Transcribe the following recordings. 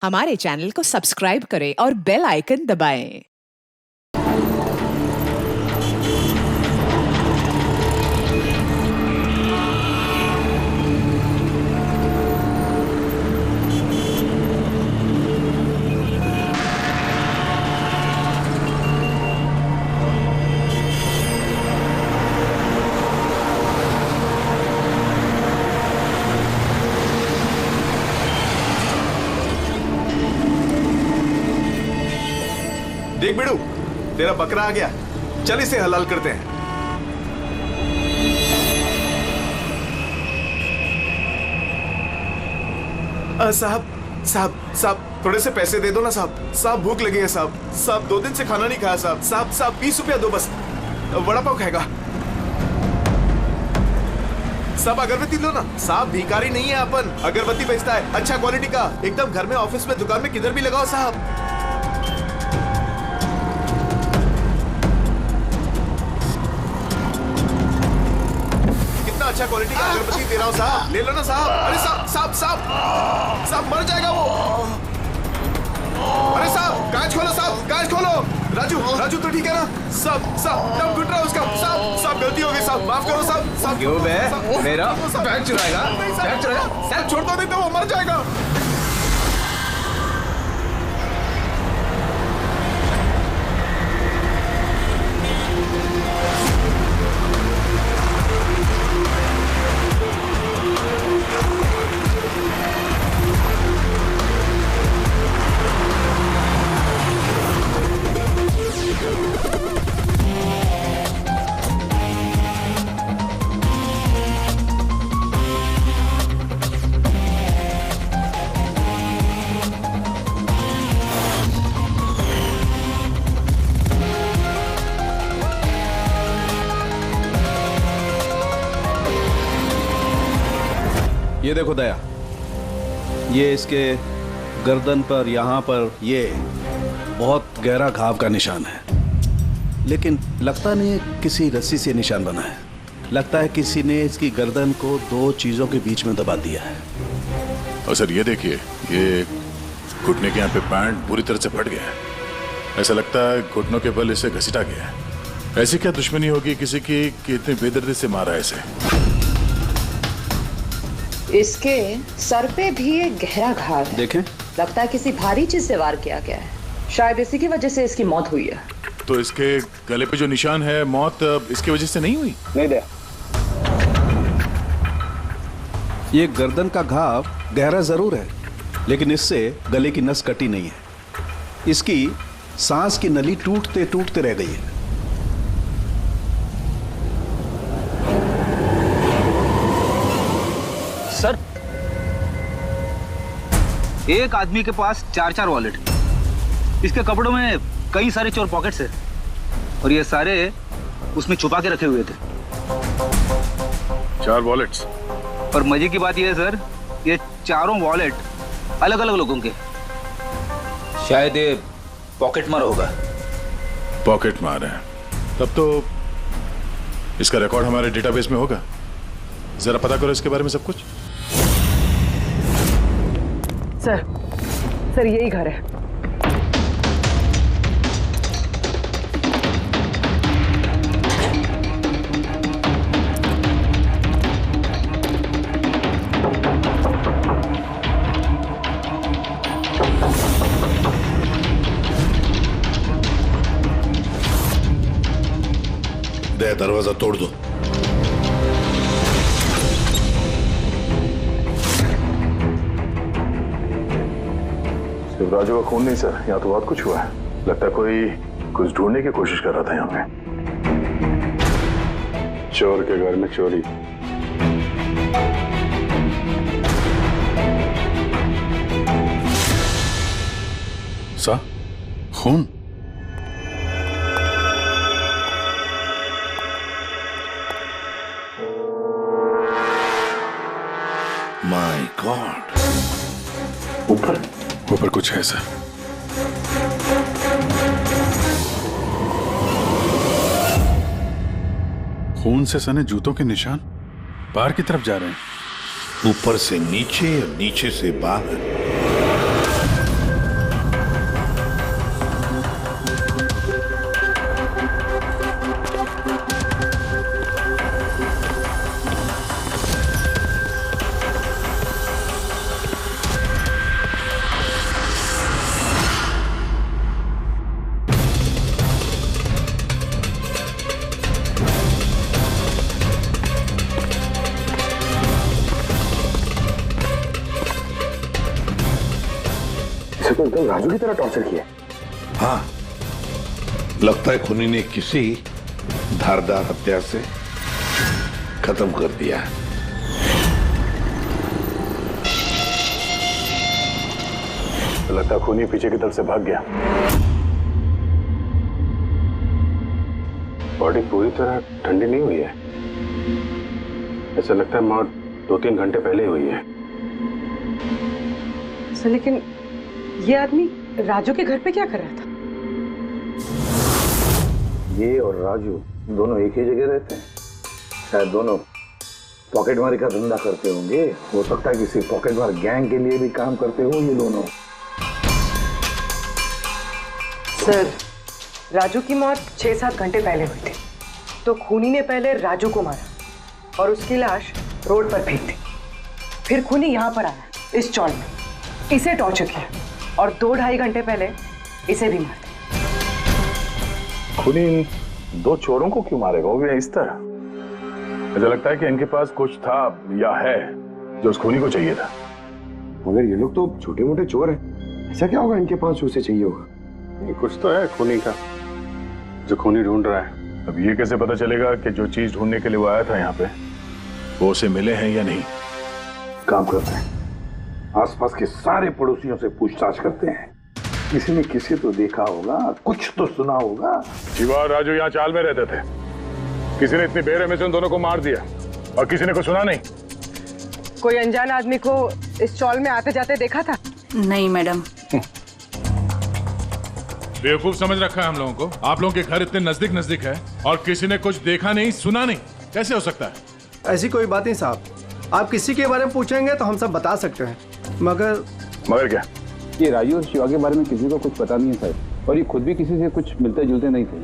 हमारे चैनल को सब्सक्राइब करें और बेल आइकन दबाएं। देख बिड़ू, तेरा बकरा आ गया। चल इसे हलाल करते हैं। साहब साहब साहब थोड़े से पैसे दे दो ना साहब। साहब भूख लगी है साहब। साहब 2 दिन से खाना नहीं खाया साहब। साहब 20 रुपया दो बस। वड़ा पाव खाएगा साहब। अगरबत्ती लो ना साहब। भिखारी नहीं है अपन। अगरबत्ती बेचता है अच्छा क्वालिटी का, एकदम घर में, ऑफिस में, दुकान में, किधर भी लगाओ साहब। अच्छा क्वालिटी का अगरबत्ती दे रहा हूँ साहब, ले लो ना साहब। अरे साहब साहब साहब साहब मर जाएगा वो। अरे साहब कांच खोलो साहब, कांच खोलो। राजू राजू तो ठीक है ना साहब? साहब दम घुट रहा है उसका साहब। साहब गलती हो गई साहब, माफ करो साहब। साहब क्यों बे? मेरा बैग चुराएगा? बैग चुराएगा? साहब छोड़ दो, नहीं तो वो मर जाएगा। ये देखो दया, ये इसके गर्दन पर, यहाँ पर ये बहुत गहरा घाव का निशान है, लेकिन लगता नहीं है किसी रस्सी से निशान बना है। लगता है किसी ने इसकी गर्दन को 2 चीजों के बीच में दबा दिया है। और सर ये देखिए, ये घुटने के यहाँ पे पैंट पूरी तरह से फट गया है। ऐसा लगता है घुटनों के बल इसे घसीटा गया है। ऐसी क्या दुश्मनी होगी किसी की कि इतनी बेदर्दी से मारा है इसे? इसके सर पे भी एक गहरा घाव है। देखें, लगता है किसी भारी चीज से वार किया गया है। शायद इसी की वजह से इसकी मौत हुई है। तो इसके गले पे जो निशान है, मौत इसकी वजह से नहीं हुई? नहीं दया, ये गर्दन का घाव गहरा जरूर है, लेकिन इससे गले की नस कटी नहीं है। इसकी सांस की नली टूटते टूटते रह गई है। सर, एक आदमी के पास 4 वॉलेट। इसके कपड़ों में कई सारे चोर पॉकेट्स हैं और ये सारे उसमें छुपा के रखे हुए थे। 4 वॉलेट्स? और मजे की बात ये है सर, ये चारों वॉलेट अलग अलग लोगों के। शायद ये पॉकेट मार होगा। पॉकेट मार है? तब तो इसका रिकॉर्ड हमारे डेटाबेस में होगा। जरा पता करो इसके बारे में सब कुछ। सर यही घर है। दया, दरवाजा तोड़ दो। राजू का खून नहीं सर, यहाँ तो बहुत कुछ हुआ है। लगता है कोई कुछ ढूंढने की कोशिश कर रहा था यहाँ पे। चोर के घर में चोरी। सा खून? My God. ऊपर कुछ है सर। खून से सने जूतों के निशान बाहर की तरफ जा रहे हैं। ऊपर से नीचे और नीचे से बाहर। इसे तो एकदम राजू की तरह टॉर्चर किया। हाँ, लगता है खूनी ने किसी धारदार हत्या से खत्म कर दिया। तो लगता है खूनी पीछे की तरफ से भाग गया। बॉडी पूरी तरह ठंडी नहीं हुई है, ऐसा लगता है मौत 2-3 घंटे पहले हुई है। सर लेकिन ये आदमी राजू के घर पे क्या कर रहा था? ये और राजू दोनों एक ही जगह रहते हैं। शायद दोनों पॉकेटमारी का धंधा करते होंगे। हो सकता है किसी पॉकेटमार गैंग के लिए भी काम करते हो ये दोनों। सर राजू की मौत 6-7 घंटे पहले हुई थी, तो खूनी ने पहले राजू को मारा और उसकी लाश रोड पर फेंक दी। फिर खूनी यहाँ पर आया इस चौल में, इसे टॉर्चर किया और 2-2.5 घंटे पहले इसे भी मार दिया। खूनी इन 2 चोरों को क्यों मारेगा, वो भी इस तरह? मुझे लगता है कि इनके पास कुछ था या है जो उस खूनी को चाहिए था। मगर ये लोग तो छोटे मोटे चोर हैं, ऐसा क्या होगा इनके पास जो उसे चाहिए होगा? नहीं, कुछ तो है खूनी का जो खूनी ढूंढ रहा है। अब ये कैसे पता चलेगा कि जो चीज ढूंढने के लिए वो आया था यहाँ पे वो उसे मिले हैं या नहीं? काम करते हैं, आसपास के सारे पड़ोसियों से पूछताछ करते हैं। किसी ने किसी तो देखा होगा, कुछ तो सुना होगा। शिवा और राजू यहाँ चाल में रहते थे, किसी ने इतनी बेरहमी से उन दोनों को मार दिया और किसी ने कुछ सुना नहीं। कोई अनजान आदमी को इस चौल में आते जाते देखा था? नहीं मैडम। बेवकूफ समझ रखा है हम लोगों को। आप लोगों के घर इतने नजदीक नजदीक है और किसी ने कुछ देखा नहीं सुना नहीं, कैसे हो सकता है? ऐसी कोई बात नहीं साहब, आप किसी के बारे में पूछेंगे तो हम सब बता सकते हैं, मगर क्या? ये राजू और शिवा के बारे में किसी को कुछ पता नहीं है सर, और ये खुद भी किसी से कुछ मिलते जुलते नहीं थे,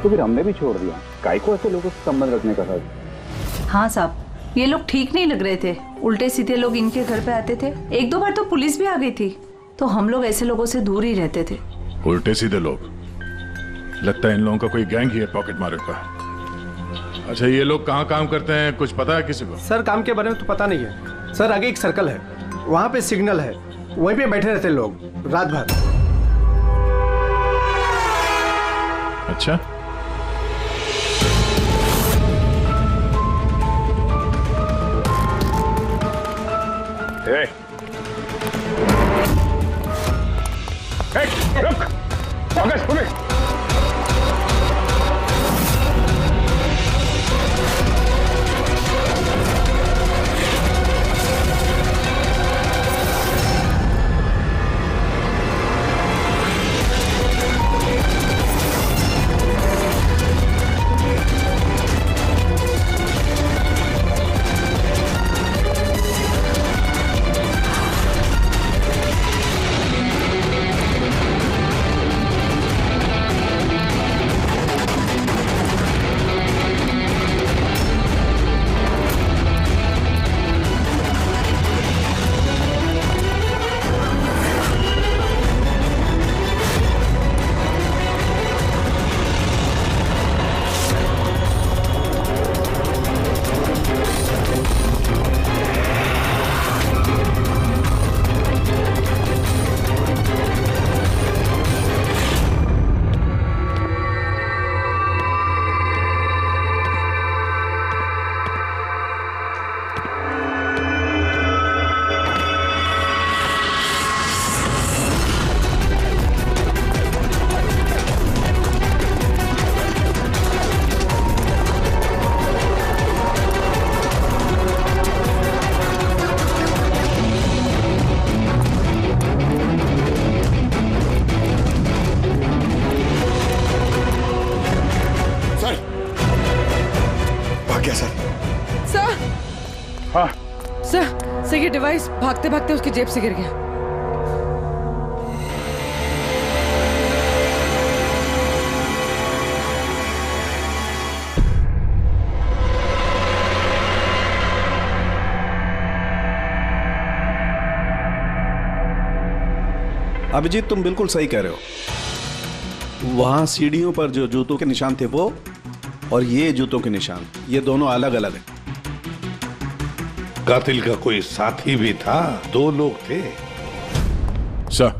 तो फिर हमने भी छोड़ दिया। काय को ऐसे लोगों से संबंध रखने का सर? हाँ साहब, ये लोग ठीक नहीं लग रहे थे, उल्टे सीधे लोग इनके घर पे आते थे। 1-2 बार तो पुलिस भी आ गई थी, तो हम लोग ऐसे लोगों से दूर ही रहते थे। उल्टे सीधे लोग? लगता है इन लोगों का कोई गैंग ही है पॉकेट मार का। अच्छा, ये लोग कहाँ काम करते हैं, कुछ पता है किसी को? सर काम के बारे में तो पता नहीं है सर। आगे एक सर्कल है, वहाँ पे सिग्नल है, वहीं पे बैठे रहते लोग रात भर। अच्छा, रुक, पुलिस। सर ये डिवाइस भागते भागते उसकी जेब से गिर गया। अभिजीत, तुम बिल्कुल सही कह रहे हो। वहां सीढ़ियों पर जो जूतों के निशान थे वो, और ये जूतों के निशान, ये दोनों अलग अलग हैं। कातिल का कोई साथी भी था, 2 लोग थे। सर,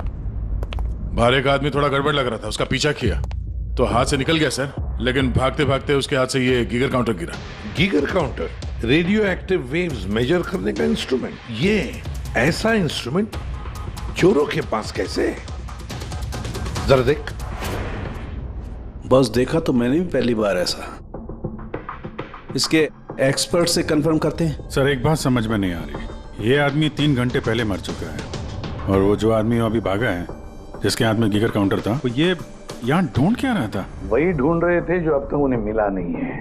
बाहर एक आदमी थोड़ा गड़बड़ लग रहा था, उसका पीछा किया तो हाथ से निकल गया सर, लेकिन भागते भागते उसके हाथ से ये गीगर काउंटर गिरा। Geiger counter radio active waves measure करने का इंस्ट्रूमेंट। ये ऐसा इंस्ट्रूमेंट चोरों के पास कैसे है? जरा देख। बस देखा तो मैंने भी पहली बार ऐसा। इसके एक्सपर्ट से कंफर्म करते हैं। सर एक बात समझ में नहीं आ रही, ये आदमी 3 घंटे पहले मर चुका है और वो जो आदमी अभी भागा है जिसके हाथ में गीगर काउंटर था, वो ये यहाँ ढूंढ क्या रहा था? वही ढूंढ रहे थे जो अब तक उन्हें मिला नहीं है।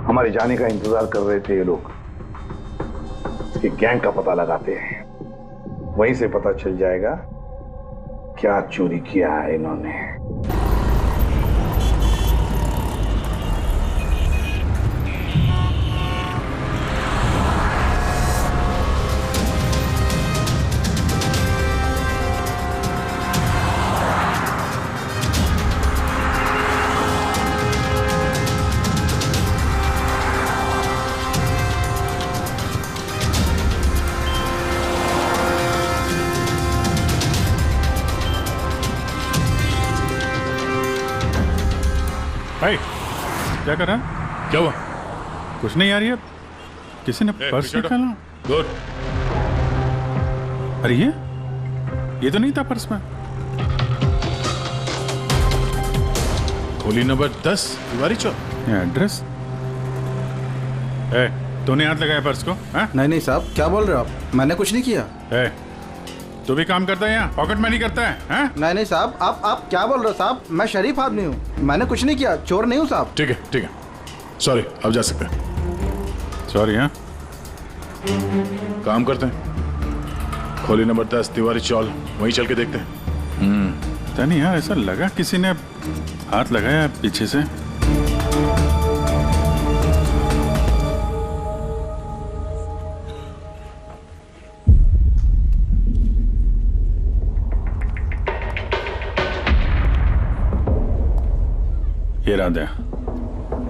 हमारे जाने का इंतजार कर रहे थे ये लोग। इसके गैंग का पता लगाते हैं, वहीं से पता चल जाएगा क्या चोरी किया है इन्होंने। भाई क्या कर रहा है? क्या हुआ? कुछ नहीं यार, ये किसी ने पर्स निकाला। गुड। अरे ये तो नहीं था पर्स में। खोली नंबर 10 तिवारी चौक। एड्रेस? तूने हाथ लगाया पर्स को? नहीं साहब, क्या बोल रहे हो आप? मैंने कुछ नहीं किया। तू भी काम करता है यहाँ, पॉकेट मनी करता है? नहीं साहब, आप क्या बोल रहे हो साहब? मैं शरीफ आदमी हूँ, मैंने कुछ नहीं किया, चोर नहीं हूँ साहब। ठीक है सॉरी, अब जा सकते हैं। सॉरी। हाँ काम करते हैं, खोली नंबर 10 तिवारी चौल, वहीं चल के देखते हैं। पता नहीं यार, ऐसा लगा किसी ने हाथ लगाया पीछे से। ये रहा है,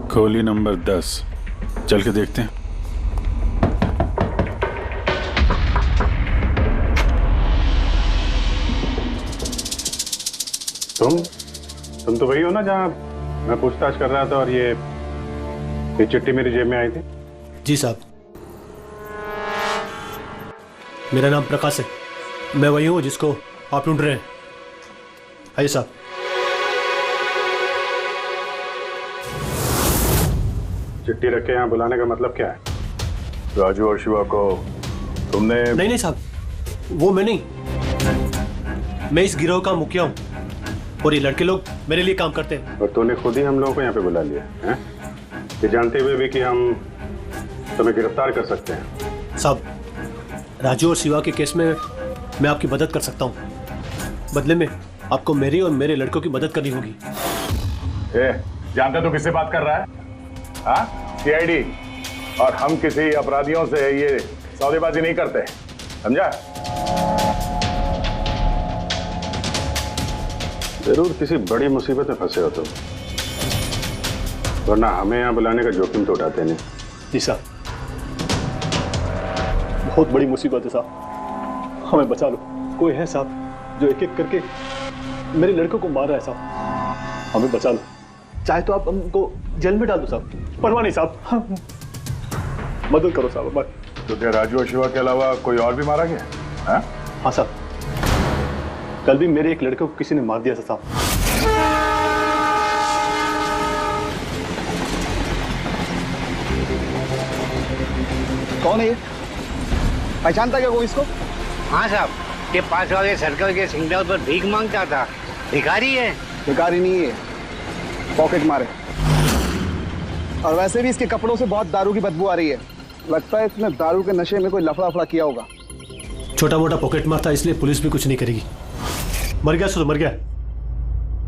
खोली नंबर 10, चल के देखते हैं। तुम तो वही हो ना जहाँ मैं पूछताछ कर रहा था और ये चिट्ठी मेरी जेब में आई थी? जी साहब, मेरा नाम प्रकाश है, मैं वही हूँ जिसको आप ढूंढ रहे हैं। आइए साहब। चिट्ठी रख के यहाँ बुलाने का मतलब क्या है? राजू और शिवा को तुमने? नहीं साहब, वो मैं नहीं, मैं इस गिरोह का मुखिया हूँ और ये लड़के लोग मेरे लिए काम करते हैं। और तूने खुद ही हम लोगों को यहाँ पे बुला लिया है, ये जानते हुए भी कि हम तुम्हें गिरफ्तार कर सकते हैं। साहब, राजू और शिवा के केस में मैं आपकी मदद कर सकता हूँ, बदले में आपको मेरी और मेरे लड़कों की मदद करनी होगी। जानते तो किससे बात कर रहा है? सीआईडी, और हम किसी अपराधियों से ये सौदेबाजी नहीं करते, समझा? जरूर किसी बड़ी मुसीबत में फंसे हो तुम, वरना हमें यहाँ बुलाने का जोखिम तो उठाते नहीं। जी साहब, बहुत बड़ी मुसीबत है साहब, हमें बचा लो। कोई है साहब जो एक एक करके मेरे लड़कों को मार रहा है साहब, हमें बचा लो। चाहे तो आप हमको जेल में डाल दो साहब, परवाह नहीं साहब, मदद करो साहब हमारी। तो क्या राजू और शिवा के अलावा कोई और भी मारा गया? हाँ साहब, कल भी मेरे एक लड़के को किसी ने मार दिया था साहब। कौन है ये? पहचानता क्या कोई इसको? हाँ साहब, ये 5 वाले सर्कल के सिग्नल पर भीख मांगता था। भिखारी है? भिखारी नहीं है, पॉकेट मारे। और वैसे भी इसके कपड़ों से बहुत दारू की बदबू आ रही है, लगता है इसने दारू के नशे में कोई लफड़ा किया होगा। छोटा मोटा पॉकेट मार था, इसलिए पुलिस भी कुछ नहीं करेगी। मर गया तो मर गया,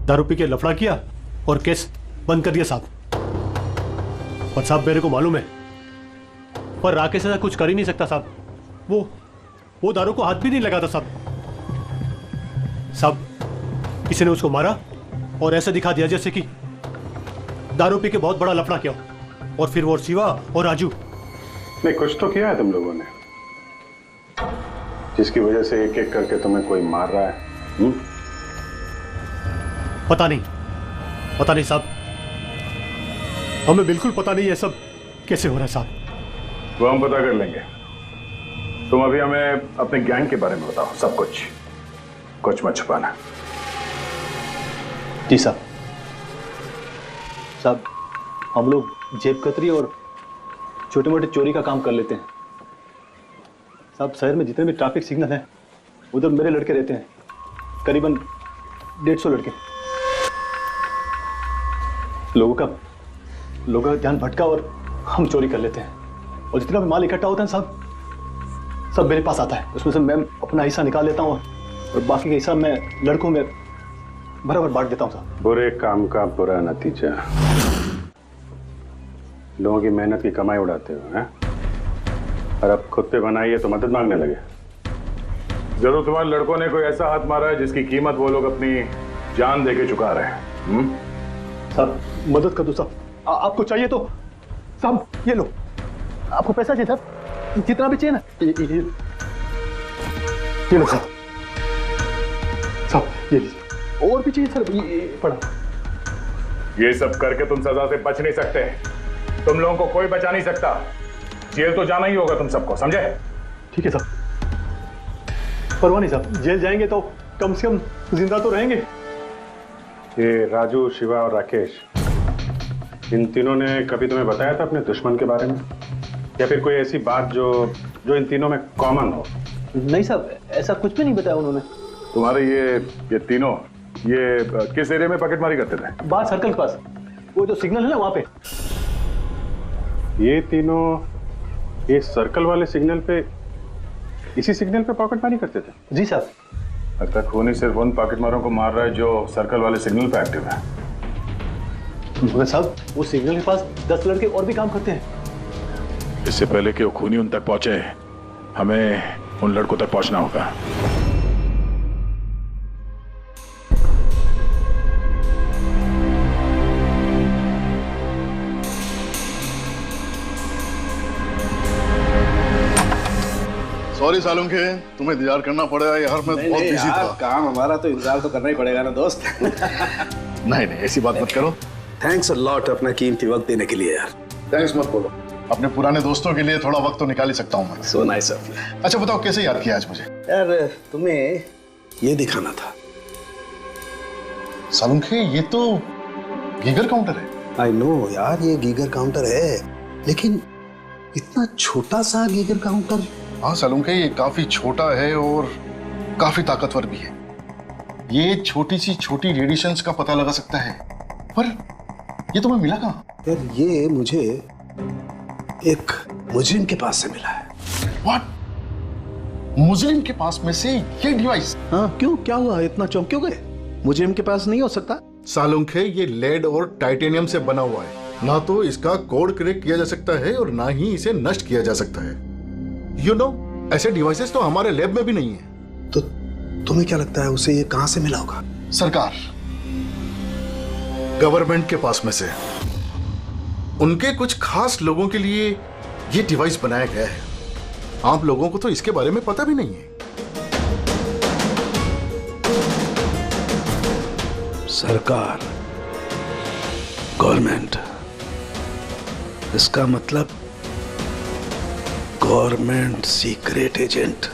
दारू पी के लफड़ा किया और केस बंद कर दिया साहब। और साहब मेरे को मालूम है, पर राकेश ऐसा कुछ कर ही नहीं सकता साहब, वो दारू को हाथ भी नहीं लगाता साहब। साहब, किसी ने उसको मारा और ऐसा दिखा दिया जैसे कि दारू पी के बहुत बड़ा लफड़ा किया, और फिर वो शिवा और राजू। नहीं, कुछ तो किया है तुम लोगों ने, जिसकी वजह से एक एक करके तुम्हें कोई मार रहा है। पता नहीं साहब, हमें बिल्कुल पता नहीं ये सब कैसे हो रहा है साहब। वो हम पता कर लेंगे। तुम अभी हमें अपने गैंग के बारे में बताओ, सब कुछ मत छुपाना। जी साहब। साहब हम लोग जेब कतरी और छोटे मोटे चोरी का काम कर लेते हैं साहब। शहर में जितने भी ट्रैफिक सिग्नल हैं उधर मेरे लड़के रहते हैं, करीबन 150 लड़के। लोगों का ध्यान भटका और हम चोरी कर लेते हैं, और जितना भी माल इकट्ठा होता है साहब सब मेरे पास आता है। उसमें से मैं अपना हिस्सा निकाल लेता हूँ और बाकी का हिस्सा मैं लड़कों में बराबर बांट देता हूँ साहब। बुरे काम का बुरा नतीजा, लोगों की मेहनत की कमाई उड़ाते हो हैं? और अब खुद पे बनाई है तो मदद मांगने लगे। जरूर तुम्हारे लड़कों ने कोई ऐसा हाथ मारा है जिसकी कीमत वो लोग अपनी जान देके चुका रहे हैं। साहब मदद कर दो साहब, आपको चाहिए तो साहब ये लो, आपको पैसा चाहिए साहब, जितना भी चाहिए ना ये लो साहब। साहब ये लीजिए, और भी चाहिए सर, ये पड़ा। ये सब करके तुम सजा से बच नहीं सकते, तुम लोगों को कोई बचा नहीं सकता। जेल तो जाना ही होगा तुम सबको, समझे? ठीक है साहब, परवाह नहीं साहब, जेल जाएंगे तो कम से कम जिंदा तो रहेंगे। ये राजू, शिवा और राकेश, इन तीनों ने कभी तुम्हें बताया था अपने दुश्मन के बारे में, या फिर कोई ऐसी बात जो इन तीनों में कॉमन हो? नहीं साहब, ऐसा कुछ भी नहीं बताया उन्होंने। तुम्हारे ये तीनों ये किस एरिया में पॉकेटमारी करते थे? बाहर सर्कल के पास, वो जो सिग्नल है ना वहां पे। ये तीनों ये सर्कल वाले सिग्नल पे, इसी सिग्नल पे पॉकेटमारी करते थे? जी साहब। लगता है खूनी सिर्फ उन पॉकेटमारों को मार रहा है जो सर्कल वाले सिग्नल पे एक्टिव है। मगर साहब वो सिग्नल के पास 10 लड़के और भी काम करते हैं। इससे पहले कि वो खूनी उन तक पहुंचे, हमें उन लड़कों तक पहुंचना होगा। सॉरी सालुंखे, तुम्हें इंतजार करना पड़ेगा यार, मैं बहुत बिजी था। काम हमारा तो इंतजार तो करना ही पड़ेगा ना दोस्त। नहीं ऐसी बात मत करो। थैंक्स अ लॉट अपना कीमती वक्त देने के लिए यार। थैंक्स मत बोलो, अपने पुराने दोस्तों के लिए थोड़ा वक्त तो निकाल ही सकता हूँ मैं। So nice of you. अच्छा बताओ कैसे याद किया आज मुझे? यार तुम्हें ये दिखाना था। सालुंखे ये तो गीगर काउंटर है। आई नो यार, ये गीगर काउंटर है, लेकिन इतना छोटा सा गीगर काउंटर। हाँ सालुंखे, ये काफी छोटा है और काफी ताकतवर भी है। ये छोटी रेडिएशंस का पता लगा सकता है, पर ये तुम्हें मिला कहाँ? यार ये मुझे एक मुजरिम के पास से मिला है। व्हाट? मुजरिम के पास में से ये डिवाइस? हाँ क्यों, क्या हुआ, इतना चौंक क्यों गए? मुजरिम के पास नहीं हो सकता? सालुंखे ये लेड और टाइटेनियम से बना हुआ है, ना तो इसका कोड क्रैक किया जा सकता है और ना ही इसे नष्ट किया जा सकता है। You know, ऐसे डिवाइसेस तो हमारे लैब में भी नहीं है। तो तुम्हें क्या लगता है उसे ये कहां से मिला होगा? सरकार, गवर्नमेंट के पास में से उनके कुछ खास लोगों के लिए ये डिवाइस बनाया गया है। आप लोगों को तो इसके बारे में पता भी नहीं है। सरकार, गवर्नमेंट, इसका मतलब गवर्नमेंट सीक्रेट एजेंट।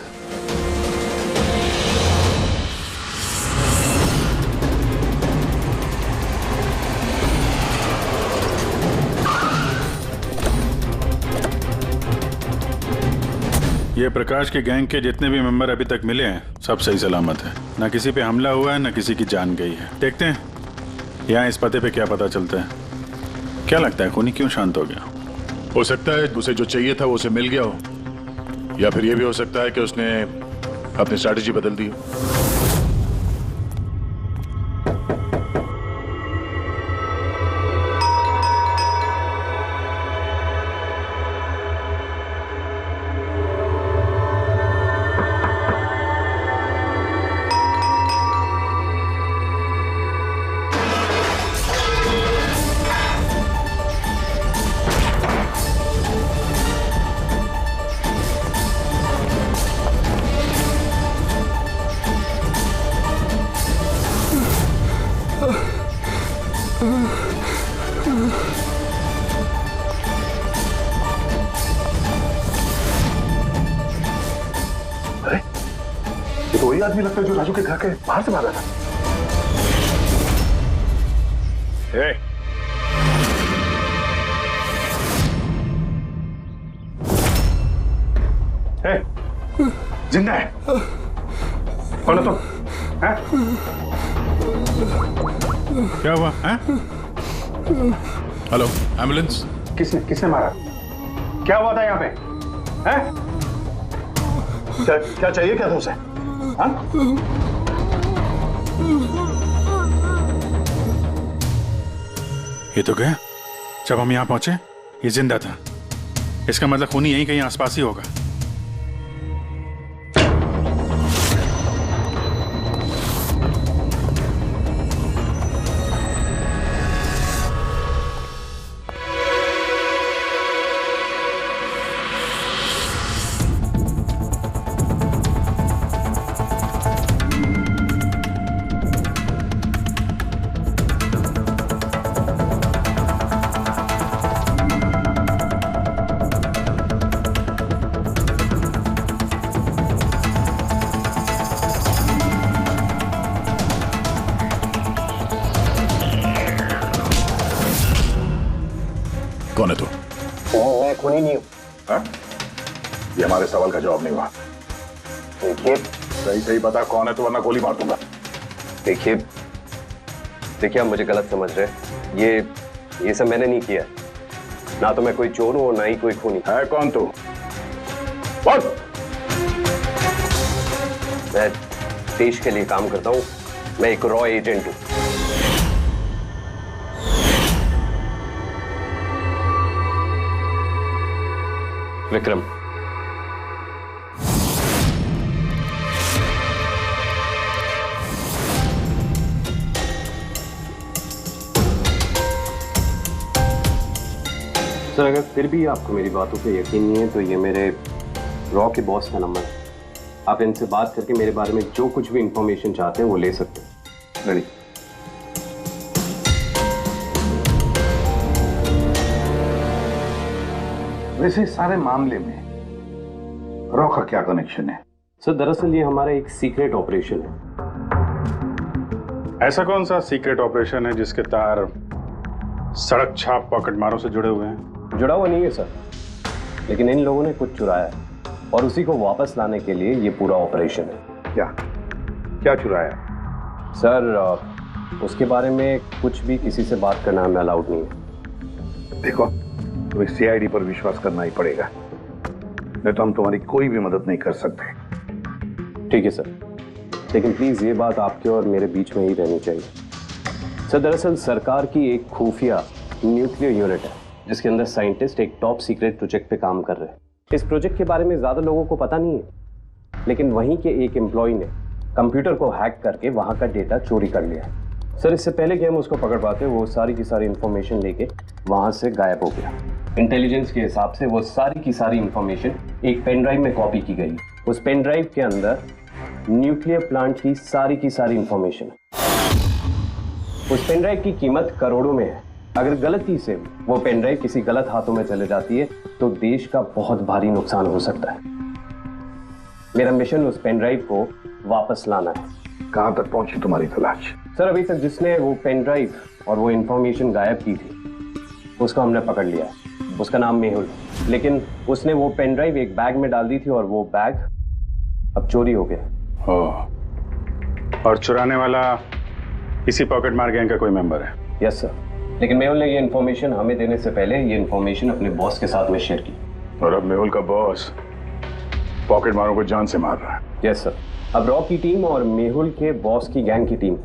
ये प्रकाश के गैंग के जितने भी मेंबर अभी तक मिले हैं सब सही सलामत है, ना किसी पे हमला हुआ है ना किसी की जान गई है। देखते हैं यहाँ इस पते पे क्या पता चलता है। क्या लगता है खूनी क्यों शांत हो गया? हो सकता है उसे जो चाहिए था वो उसे मिल गया हो, या फिर ये भी हो सकता है कि उसने अपनी स्ट्रैटेजी बदल दी हो। वही आदमी लगता है जो राजू के घर के बाहर से भागा था। जिंदा है? कौन है तुम? क्या हुआ? Hello, ambulance. किसने मारा? क्या हुआ था यहाँ पे? हैं? क्या चाहिए क्या तुमसे? ये तो गया। जब हम यहाँ पहुंचे ये जिंदा था। इसका मतलब खूनी यहीं कहीं आसपास ही होगा। कौन है तू? मैं खूनी नहीं हूँ। ये हमारे सवाल का जवाब नहीं हुआ। देखिए सही बता कौन है तो, वरना गोली मार दूंगा। देखिए आप मुझे गलत समझ रहे हैं। ये सब मैंने नहीं किया। ना तो मैं कोई चोर हूँ और ना ही कोई खूनी। है कौन तू? बोल। मैं देश के लिए काम करता हूँ। मैं एक रॉ एजेंट हूँ। विक्रम। सर अगर फिर भी आपको मेरी बातों पे यकीन नहीं है तो ये मेरे रॉ के बॉस का नंबर है। आप इनसे बात करके मेरे बारे में जो कुछ भी इंफॉर्मेशन चाहते हैं वो ले सकते हैं। रेडी? वैसे सारे मामले में रॉ का क्या कनेक्शन है? सर दरअसल ये हमारा एक सीक्रेट ऑपरेशन है। ऐसा कौन सा सीक्रेट ऑपरेशन है जिसके तार सड़क छाप पॉकेटमारों से जुड़े हुए हैं? जुड़ा हुआ नहीं है सर, लेकिन इन लोगों ने कुछ चुराया है और उसी को वापस लाने के लिए ये पूरा ऑपरेशन है। क्या चुराया? सर उसके बारे में कुछ भी किसी से बात करना हमें अलाउड नहीं है। देखो तुम्हें सीआईडी पर विश्वास करना ही पड़ेगा, नहीं तो हम तुम्हारी कोई भी मदद नहीं कर सकते। ठीक है सर, लेकिन प्लीज ये बात आपके और मेरे बीच में ही रहनी चाहिए। सर दरअसल सरकार की एक खुफिया न्यूक्लियर यूनिट है जिसके अंदर साइंटिस्ट एक टॉप सीक्रेट प्रोजेक्ट पे काम कर रहे हैं। इस प्रोजेक्ट के बारे में ज्यादा लोगों को पता नहीं है, लेकिन वहीं के एक एम्प्लॉय ने कंप्यूटर को हैक करके वहां का डेटा चोरी कर लिया है। सर इससे पहले कि हम उसको पकड़ पाते वो सारी की सारी इंफॉर्मेशन लेके वहां से गायब हो गया। इंटेलिजेंस के हिसाब से वो सारी की सारी इंफॉर्मेशन एक पेन ड्राइव में कॉपी की गई। उस पेन ड्राइव के अंदर न्यूक्लियर प्लांट की सारी इंफॉर्मेशन है। उस पेन ड्राइव की कीमत करोड़ों में है। अगर गलती से वो पेन ड्राइव किसी गलत हाथों में चले जाती है तो देश का बहुत भारी नुकसान हो सकता है। मेरा मिशन उस पेन ड्राइव को वापस लाना है। कहां तक पहुंची तुम्हारी तलाश? सर अभी तक जिसने वो पेन ड्राइव और वो इंफॉर्मेशन गायब की थी उसको हमने पकड़ लिया है। उसका नाम मेहुल, लेकिन उसने वो पेन ड्राइव एक बैग में डाल दी थी और वो बैग अब चोरी हो गया। और चुराने वाला इसी पॉकेट मार गैंग का कोई मेंबर है? यस सर, लेकिन मेहुल ने ये इन्फॉर्मेशन हमें देने से पहले ये इन्फॉर्मेशन अपने बॉस के साथ में शेयर की। और अब मेहुल का बॉस पॉकेट मारों को जान से मार रहा है। यस सर, अब रॉ की टीम और मेहुल के बॉस की गैंग की टीम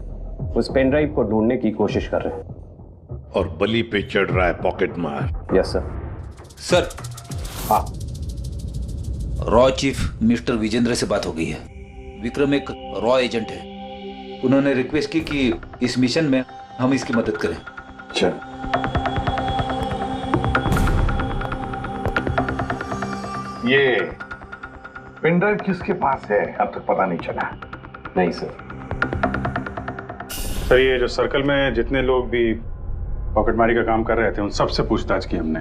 उस पेन ड्राइव को ढूंढने की कोशिश कर रहे हैं। और बलि पे चढ़ रहा है पॉकेट मार। Yes sir. सर हाँ, रॉ चीफ मिस्टर विजेंद्र से बात हो गई है। विक्रम एक रॉ एजेंट है। उन्होंने रिक्वेस्ट की कि इस मिशन में हम इसकी मदद करें। अच्छा, ये पेन ड्राइव किसके पास है अब तक पता नहीं चला? नहीं सर। सर ये जो सर्कल में जितने लोग भी पॉकेटमारी का काम कर रहे थे उन सबसे पूछताछ की हमने।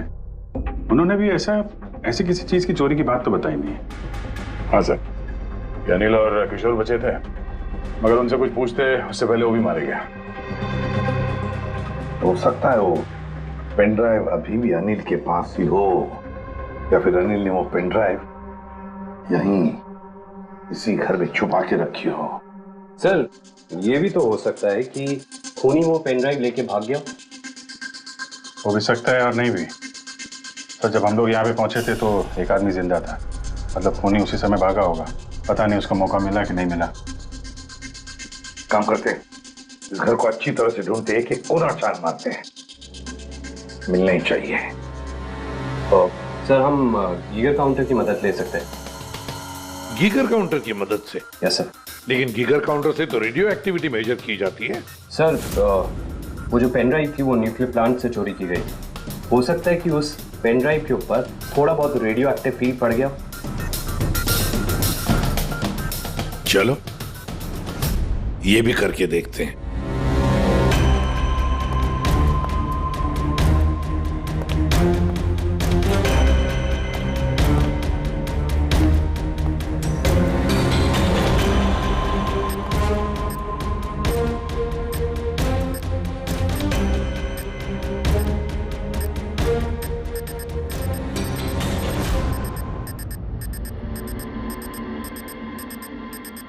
उन्होंने भी ऐसी किसी चीज की चोरी की बात तो बताई नहीं है। हाँ सर, ये अनिल और किशोर बचे थे, मगर उनसे कुछ पूछते उससे पहले वो भी मारे गया। हो सकता है वो पेन ड्राइव अभी भी अनिल के पास ही हो, या फिर अनिल ने वो पेन ड्राइव यहीं इसी घर में छुपा के रखी हो। सर ये भी तो हो सकता है कि खूनी वो पेन ड्राइव लेके भाग गया। हो भी सकता है और नहीं भी। तो जब हम लोग यहाँ पे पहुंचे थे तो एक आदमी जिंदा था, मतलब खूनी उसी समय भागा होगा। पता नहीं उसको मौका मिला कि नहीं मिला। काम करते हैं, इस घर को अच्छी तरह से ढूंढते, एक एक कोना छान मारते हैं, मिलना ही चाहिए। तो सर हम गीगर काउंटर की मदद ले सकते हैं। गीगर काउंटर की मदद से? Yes sir. लेकिन गीगर काउंटर से तो रेडियो एक्टिविटी मेजर की जाती है। सर वो जो पेन ड्राइव थी वो न्यूक्लियर प्लांट से चोरी की गई। हो सकता है कि उस पेन ड्राइव के ऊपर थोड़ा बहुत रेडियो एक्टिव फील पड़ गया। चलो ये भी करके देखते हैं।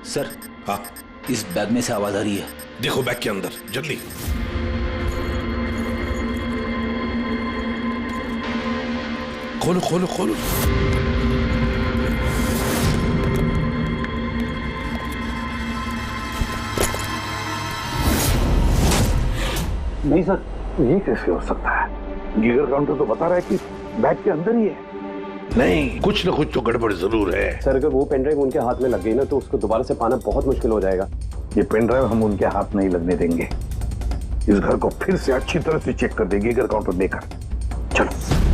सर, हाँ, इस बैग में से आवाज आ रही है। देखो बैग के अंदर, जल्दी। खोलो खोलो खोलो। नहीं सर, ये कैसे हो सकता है? गीगर काउंटर तो बता रहा है कि बैग के अंदर ही है। नहीं, कुछ ना कुछ तो गड़बड़ जरूर है। सर अगर वो पेन ड्राइव उनके हाथ में लग गई ना तो उसको दोबारा से पाना बहुत मुश्किल हो जाएगा। ये पेन ड्राइव हम उनके हाथ नहीं लगने देंगे। इस घर को फिर से अच्छी तरह से चेक कर देंगे गीगर काउंटर देकर। चलो।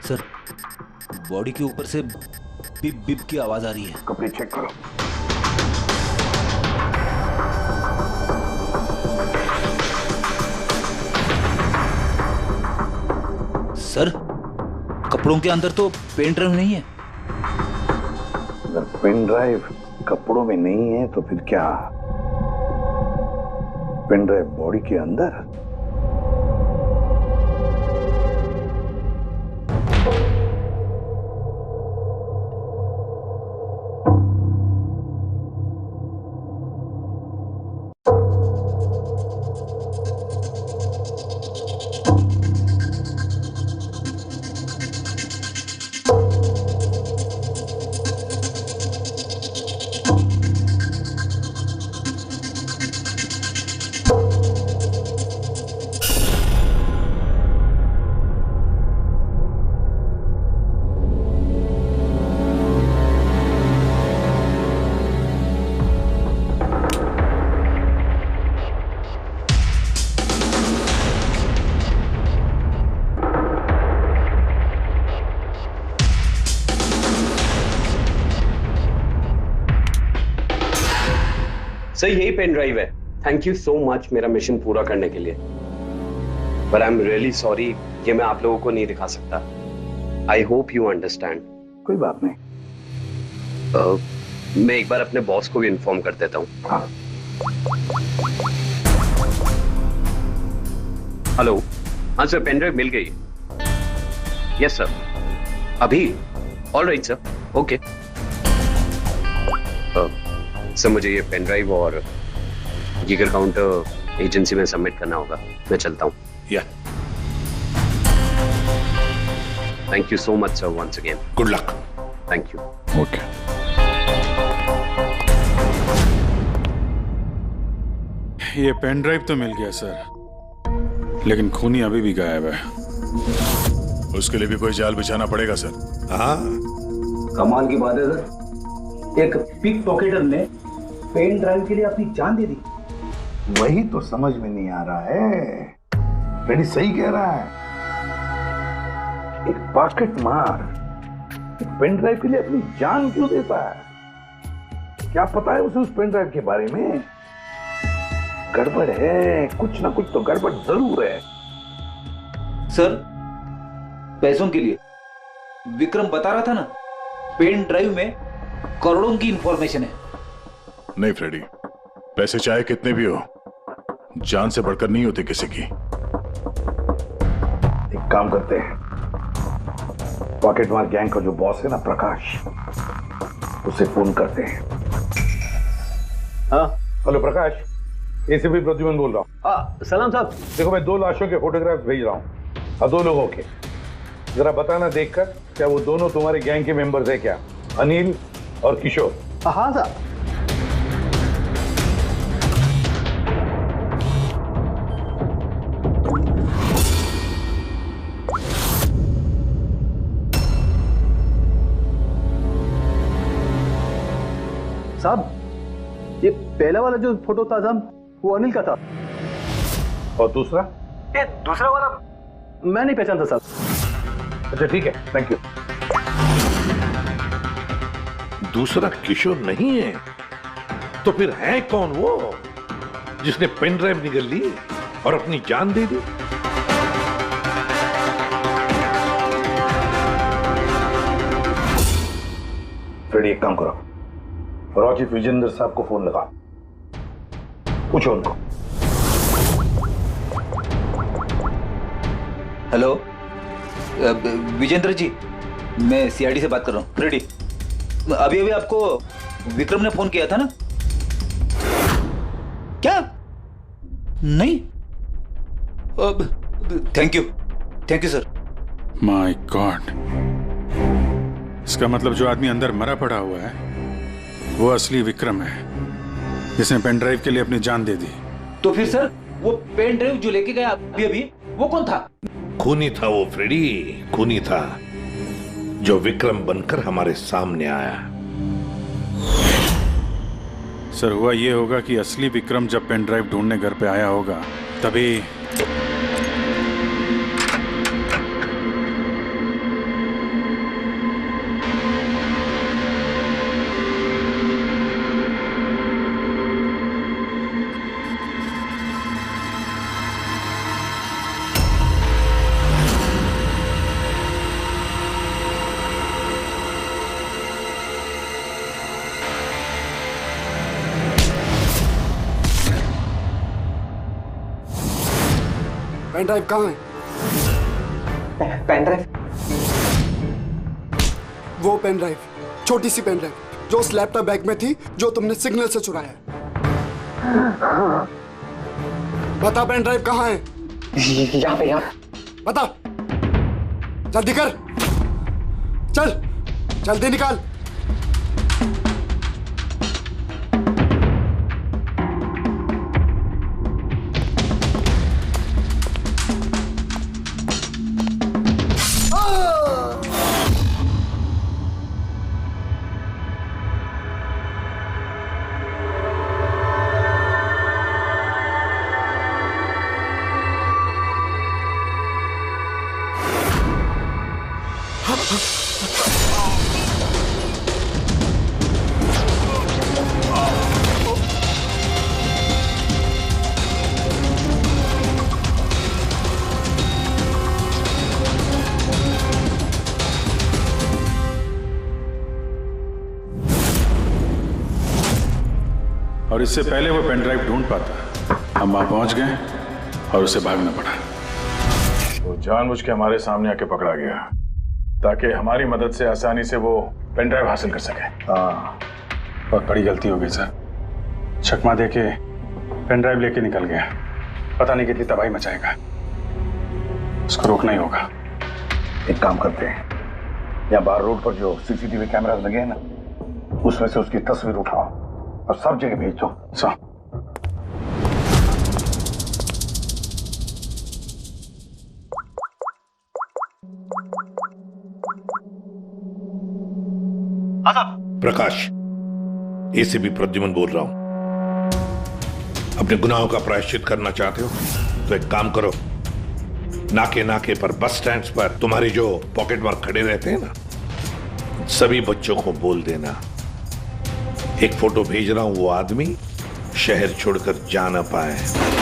सर, बॉडी के ऊपर से बिप बिप की आवाज आ रही है। कपड़े चेक करो। सर, कपड़ों के अंदर तो पेन ड्राइव नहीं है। अगर पेन ड्राइव कपड़ों में नहीं है तो फिर क्या? पेन ड्राइव बॉडी के अंदर? सर यही पेन ड्राइव है। थैंक यू सो मच मेरा मिशन पूरा करने के लिए। पर आई एम रियली सॉरी, ये मैं आप लोगों को नहीं दिखा सकता। I hope you understand. कोई बात नहीं। मैं एक बार अपने बॉस को भी इन्फॉर्म कर देता हूँ। हेलो, हाँ सर, पेन ड्राइव मिल गई। यस सर, अभी? All right sir, okay. Sir मुझे ये पेन ड्राइव और गीगर काउंटर एजेंसी में सबमिट करना होगा। मैं चलता हूँ। Yeah thank you so much sir once again. Good luck. Thank you. Okay. ये पेन ड्राइव तो मिल गया सर, लेकिन खूनी अभी भी गायब है। उसके लिए भी कोई जाल बिछाना पड़ेगा सर। हाँ, कमाल की बात है सर, एक पिक पॉकेटर ने पेन ड्राइव के लिए अपनी जान दे दी। वही तो समझ में नहीं आ रहा है। फ्रेडी सही कह रहा है, एक पॉकेट मार एक पेन ड्राइव के लिए अपनी जान क्यों देता है? क्या पता है उसे उस पेन ड्राइव के बारे में? गड़बड़ है, कुछ ना कुछ तो गड़बड़ जरूर है। सर, पैसों के लिए विक्रम बता रहा था ना, पेन ड्राइव में करोड़ों की इंफॉर्मेशन है। नहीं फ्रेडी, पैसे चाहे कितने भी हो, जान से बढ़कर नहीं होती किसी की। एक काम करते हैं, पॉकेट मार गैंग का जो बॉस है ना प्रकाश, उसे फोन करते हैं। हाँ हेलो प्रकाश, एसीपी प्रद्युमन बोल रहा हूँ। सलाम साहब। देखो मैं 2 लाशों के फोटोग्राफ भेज रहा हूँ और 2 लोगों के, जरा बताना देखकर क्या वो दोनों तुम्हारे गैंग के मेंबर्स है क्या, अनिल और किशोर? हाँ साहब। साहब, ये पहला वाला जो फोटो था साहब, वो अनिल का था। और दूसरा? ये दूसरा वाला मैं नहीं पहचानता साहब। अच्छा ठीक है, थैंक यू। दूसरा किशोर नहीं है तो फिर है कौन वो जिसने पेन ड्राइव निगल ली और अपनी जान दे दी? फ्रेडी एक काम करो, रॉचिफ विजेंद्र साहब को फोन लगा, पूछो उनको। हेलो विजेंद्र जी, मैं सीआईडी से बात कर रहा हूँ। फ्रेडी, अभी अभी आपको विक्रम ने फोन किया था ना? क्या? नहीं? Thank you sir. My God, इसका मतलब जो आदमी अंदर मरा पड़ा हुआ है वो असली विक्रम है, जिसने पेन ड्राइव के लिए अपनी जान दे दी। तो फिर सर, वो पेन ड्राइव जो लेके गया अभी वो कौन था? खूनी था वो फ्रेडी, खूनी था जो विक्रम बनकर हमारे सामने आया। सर, हुआ ये होगा कि असली विक्रम जब पेन ड्राइव ढूंढने घर पे आया होगा तभी पेन ड्राइव कहाँ है? Pen drive? वो पेन ड्राइव, छोटी सी पेन ड्राइव जो उस लैपटॉप बैग में थी जो तुमने सिग्नल से चुराया है। बता पेन ड्राइव कहाँ है? यहाँ पे, यहाँ। बता, जल्दी कर, चल जल्दी निकाल। और इससे पहले वो पेन ड्राइव ढूंढ पाता, हम वहां पहुंच गए और उसे भागना पड़ा। वो जानबूझ के हमारे सामने आके पकड़ा गया ताकि हमारी मदद से आसानी से वो पेन ड्राइव हासिल कर सके। हाँ, बहुत बड़ी गलती हो गई सर। चकमा देके पेन ड्राइव लेके निकल गया, पता नहीं कितनी तबाही मचाएगा। उसको रोकना ही होगा। एक काम करते हैं, यहाँ बार रोड पर जो सीसीटीवी कैमरास लगे हैं ना, उसमें से उसकी तस्वीर उठाओ और सब जगह भेज दो। सर, प्रकाश, एसीपी प्रद्युमन बोल रहा हूं। अपने गुनाहों का प्रायश्चित करना चाहते हो तो एक काम करो, नाके नाके पर, बस स्टैंड्स पर तुम्हारे जो पॉकेट मार खड़े रहते हैं ना, सभी बच्चों को बोल देना एक फोटो भेज रहा हूं, वो आदमी शहर छोड़कर जा ना पाए।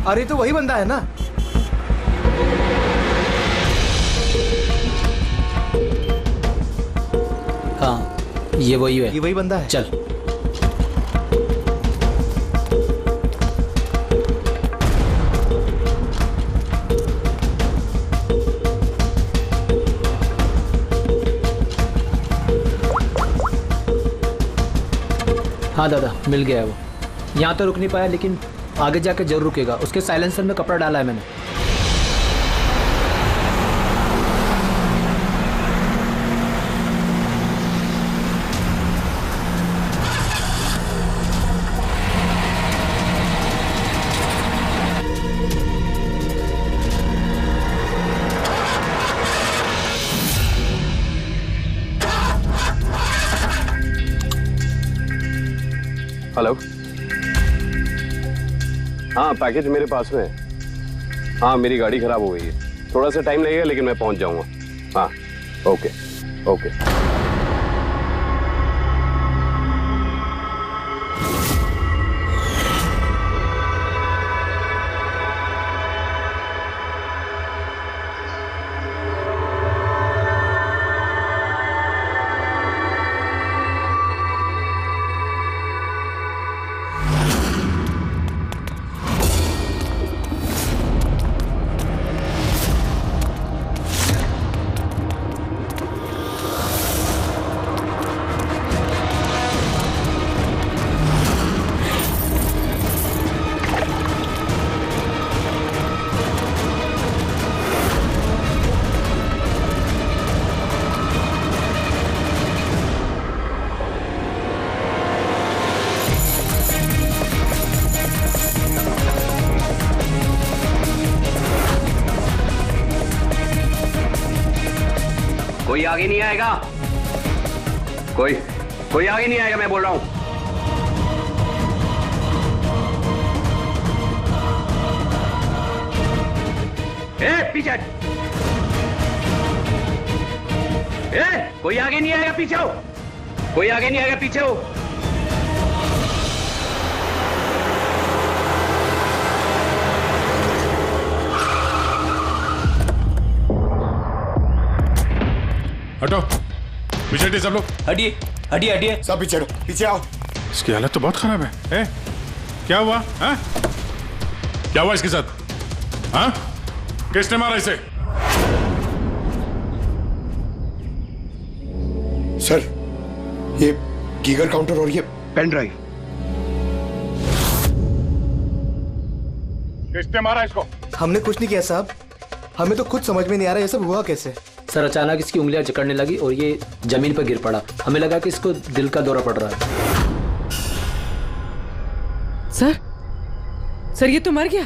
अरे तो वही बंदा है ना? हाँ, ये वही है। ये वही बंदा है। चल। हाँ दादा, मिल गया है वो। यहाँ तो रुक नहीं पाया, लेकिन आगे जाकर जरूर रुकेगा। उसके साइलेंसर में कपड़ा डाला है मैंने। हेलो। हाँ, पैकेज मेरे पास में है। हाँ, मेरी गाड़ी खराब हो गई है, थोड़ा सा टाइम लगेगा लेकिन मैं पहुंच जाऊंगा। हाँ, ओके ओके। कोई आगे नहीं आएगा, कोई आगे नहीं आएगा, मैं बोल रहा हूं। पीछे, कोई आगे नहीं आएगा, पीछे हो। कोई आगे नहीं आएगा, पीछे हो। हटो, पीछे हटिए सब लोग। हटिए हटिए हटिए, सब पीछे पीछे आओ। इसकी हालत तो बहुत खराब है। क्या हुआ? हाँ? क्या हुआ इसके साथ? हाँ? किसने मारा इसे? सर, ये गीगर काउंटर और ये पेन ड्राइव। किसने मारा इसको? हमने कुछ नहीं किया साहब, हमें तो खुद समझ में नहीं आ रहा ये सब हुआ कैसे। सर, अचानक इसकी उंगलियां जकड़ने लगी और ये जमीन पर गिर पड़ा। हमें लगा कि इसको दिल का दौरा पड़ रहा है। सर ये तो मर गया।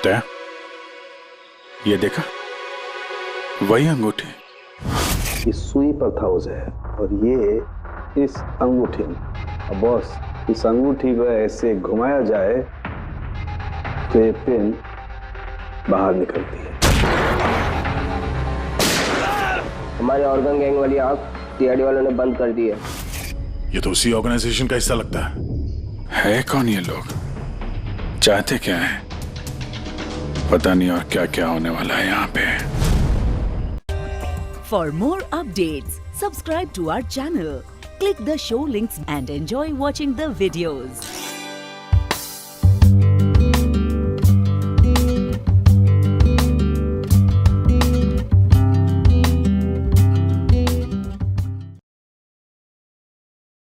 दया, ये देखा, वही अंगूठी। ये सुई पर था उसे, और ये इस अंगूठी में। अब बॉस, इस अंगूठी को ऐसे घुमाया जाए तो ये पिन बाहर निकलती है। हमारे ऑर्गन गैंग वाली आंख टीआरडी वालों ने बंद कर दी है। ये तो उसी ऑर्गेनाइजेशन का हिस्सा लगता है। है कौन ये लोग? चाहते क्या है पता नहीं, और क्या क्या होने वाला है यहाँ पे। For more updates, subscribe to our channel, click the show links and enjoy watching the videos.